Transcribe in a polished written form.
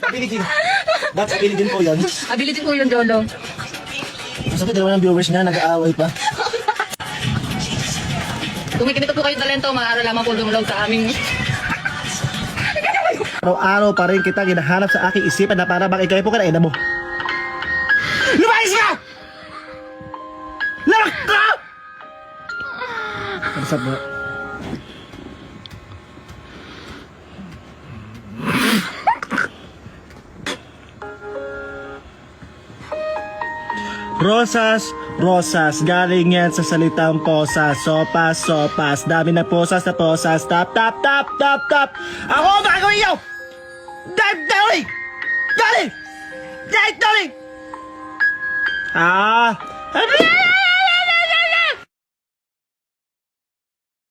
Ability. That's ability din po yun. Ability ko yun, Lolo. Sabi, dalawa ng viewers niya, nag-aaway pa. Kung may kinito po kayo talento, maaari lamang po lumulog sa aming... Araw-araw pa rin kita ginahanap sa aking isipan na para bang ikay po ka na ina mo. Lumayas ka! Lawak ka! Ano sabi mo? Rosas, rosas, galing yan sa salitang posas. Sopas, sopas, dami na posas na posas. Tap, tap, tap, tap, tap. Ako ang gagawin nyo! Dali! Dali! Dali! Dali! Ah! Ano yan?